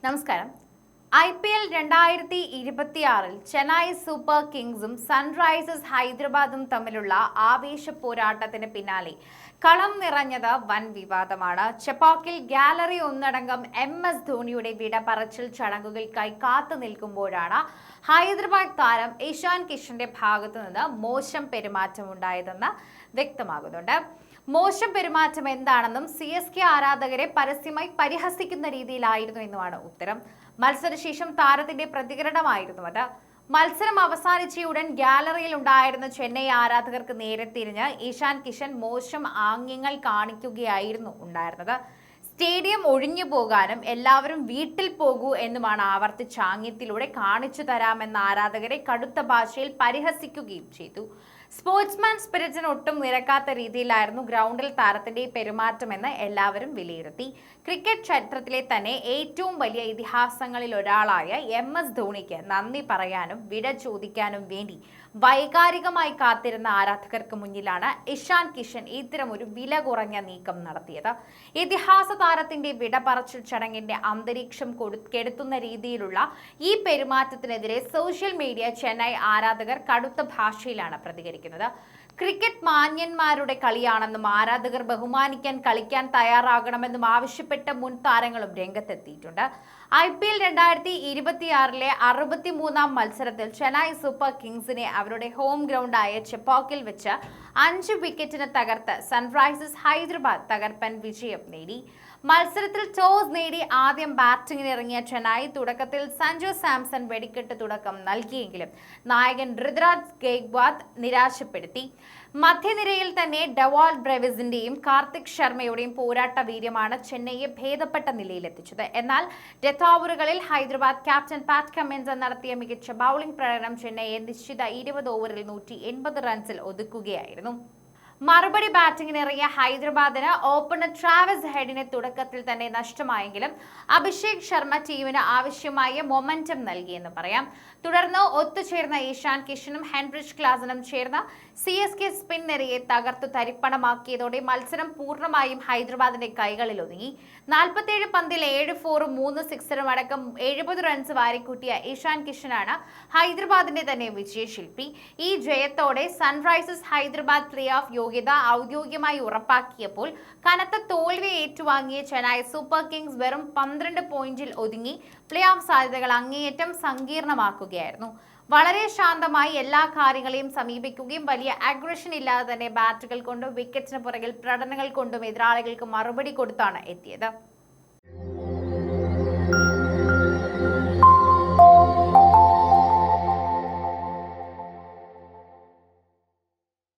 നമസ്കാരം. IPL 2026 Chennai super കിങ്സും Sunrisers ഹൈദരാബാദും തമ്മിലുള്ള ആവേശ പോരാട്ടത്തിന് പിന്നാലെ കളം നിറഞ്ഞത് വൻ വിവാദമാണ്. ചെപ്പോക്കിൽ ഗാലറി ഒന്നടങ്കം MS ധോണിയുടെ വിട പറച്ചിൽ ചടങ്ങുകൾക്കായി കാത്തു നിൽക്കുമ്പോഴാണ് ഹൈദരാബാദ് താരം ഇഷാൻ കിഷന്റെ ഭാഗത്തു നിന്ന് മോശം പെരുമാറ്റമുണ്ടായതെന്ന് വ്യക്തമാകുന്നുണ്ട്. മോശം പെരുമാറ്റം എന്താണെന്നും CSK ആരാധകരെ പരസ്യമായി പരിഹസിക്കുന്ന രീതിയിലായിരുന്നു എന്നുമാണ് ഉത്തരം. മത്സരശേഷം താരത്തിന്റെ പ്രതികരണമായിരുന്നു അത്. മത്സരം അവസാനിച്ചയുടൻ ഗാലറിയിൽ ഉണ്ടായിരുന്ന ചെന്നൈ ആരാധകർക്ക് നേരെ തിരിഞ്ഞ് ഇഷാൻ കിഷൻ മോശം ആംഗ്യങ്ങൾ കാണിക്കുകയായിരുന്നു ഉണ്ടായിരുന്നത്. സ്റ്റേഡിയം ഒഴിഞ്ഞു പോകാനും എല്ലാവരും വീട്ടിൽ പോകൂ എന്നുമാണ് ആവർത്തിച്ച ആംഗ്യത്തിലൂടെ കാണിച്ചു തരാമെന്ന ആരാധകരെ കടുത്ത ഭാഷയിൽ പരിഹസിക്കുകയും ചെയ്തു. സ്പോർട്സ്മാൻ സ്പിരിറ്റിന് ഒട്ടും നിരക്കാത്ത രീതിയിലായിരുന്നു ഗ്രൗണ്ടിൽ താരത്തിന്റെ പെരുമാറ്റമെന്ന് എല്ലാവരും വിലയിരുത്തി. ക്രിക്കറ്റ് ചരിത്രത്തിലെ തന്നെ ഏറ്റവും വലിയ ഇതിഹാസങ്ങളിൽ ഒരാളായ MS ധോണിക്ക് നന്ദി പറയാനും വിട ചോദിക്കാനും വേണ്ടി വൈകാരികമായി കാത്തിരുന്ന ആരാധകർക്ക് മുന്നിലാണ് ഇഷാൻ കിഷൻ ഇത്തരമൊരു വില കുറഞ്ഞ നീക്കം നടത്തിയത്. ഇതിഹാസ താരത്തിന്റെ വിട പറച്ചിൽ ചടങ്ങിന്റെ അന്തരീക്ഷം കെടുത്തുന്ന രീതിയിലുള്ള ഈ പെരുമാറ്റത്തിനെതിരെ സോഷ്യൽ മീഡിയ ചെന്നൈ ആരാധകർ കടുത്ത ഭാഷയിലാണ് പ്രതികരിക്കുന്നത്. ക്രിക്കറ്റ് മാന്യന്മാരുടെ കളിയാണെന്നും ആരാധകർ ബഹുമാനിക്കാൻ കളിക്കാൻ തയ്യാറാകണമെന്നും ആവശ്യപ്പെട്ട മുൻ താരങ്ങളും രംഗത്തെത്തിയിട്ടുണ്ട്. IPL 2026 63-ാം മത്സരത്തിൽ ചെന്നൈ സൂപ്പർ കിങ്സിനെ അവരുടെ ഹോം ഗ്രൗണ്ടായ ചെപ്പോക്കിൽ വെച്ച് 5 വിക്കറ്റിന് തകർത്ത് സൺറൈസേഴ്സ് ഹൈദരാബാദ് തകർപ്പൻ വിജയം നേടി. മത്സരത്തിൽ ടോസ് നേടി ആദ്യം ബാറ്റിംഗിനിറങ്ങിയ ചെന്നൈ തുടക്കത്തിൽ സഞ്ജു സാംസൺ വെടിക്കെട്ട് തുടക്കം നൽകിയെങ്കിലും നായകൻ ഋതുരാജ് ഗെയ്ക്വാദ് നിരാശപ്പെടുത്തി. മധ്യനിരയിൽ തന്നെ ഡെവാൾ ബ്രെവിസിന്റെയും കാർത്തിക് ശർമ്മയുടെയും പോരാട്ട വീര്യമാണ് ചെന്നൈയെ ഭേദപ്പെട്ട നിലയിലെത്തിച്ചത്. എന്നാൽ ഡെത്ത് ഓവറുകളിൽ ഹൈദരാബാദ് ക്യാപ്റ്റൻ പാറ്റ് കമ്മിൻസ് നടത്തിയ മികച്ച ബൌളിംഗ് പ്രകടനം ചെന്നൈയെ നിശ്ചിത 20 ഓവറിൽ 180 റൺസിൽ ഒതുക്കുകയായിരുന്നു. മറുപടി ബാറ്റിംഗിനിറങ്ങിയ ഹൈദരാബാദിന് ഓപ്പണർ ട്രാവിസ് ഹെഡിനെ തുടക്കത്തിൽ തന്നെ നഷ്ടമായെങ്കിലും അഭിഷേക് ശർമ്മ ടീമിന് ആവശ്യമായ മൊമെന്റം നൽകിയെന്ന് പറയാം. തുടർന്ന് ഒത്തുചേർന്ന ഇഷാൻ കിഷനും ഹെൻറിച്ച് ക്ലാസനും ചേർന്ന് CSK സ്പിൻ നിരയെ തകർത്തു തരിപ്പണമാക്കിയതോടെ മത്സരം പൂർണ്ണമായും ഹൈദരാബാദിന്റെ കൈകളിൽ ഒതുങ്ങി. 47 പന്തിൽ 7 4-ഉം 3 6-ഉം അടക്കം 70 റൺസ് വാരിക്കൂട്ടിയ ഇഷാൻ കിഷനാണ് ഹൈദരാബാദിന്റെ തന്നെ വിജയശില്പി. ഈ ജയത്തോടെ സൺറൈസേഴ്സ് ഹൈദരാബാദ് പ്ലേ ഓഫ് യോഗ്യത ഔദ്യോഗികമായി ഉറപ്പാക്കിയപ്പോൾ കനത്ത തോൽവി ഏറ്റുവാങ്ങിയ ചെന്നൈ സൂപ്പർ കിങ്സ് വെറും 12 പോയിന്റിൽ ഒതുങ്ങി പ്ലേ ഓഫ് സാധ്യതകൾ അങ്ങേയറ്റം സങ്കീർണമാക്കുകയായിരുന്നു. വളരെ ശാന്തമായി എല്ലാ കാര്യങ്ങളെയും സമീപിക്കുകയും വലിയ അഗ്രഷൻ ഇല്ലാതെ തന്നെ ബാറ്റുകൾ കൊണ്ടും വിക്കറ്റിന് പുറകിൽ പ്രകടനങ്ങൾ കൊണ്ടും എതിരാളികൾക്ക് മറുപടി കൊടുത്താണ് എത്തിയത്.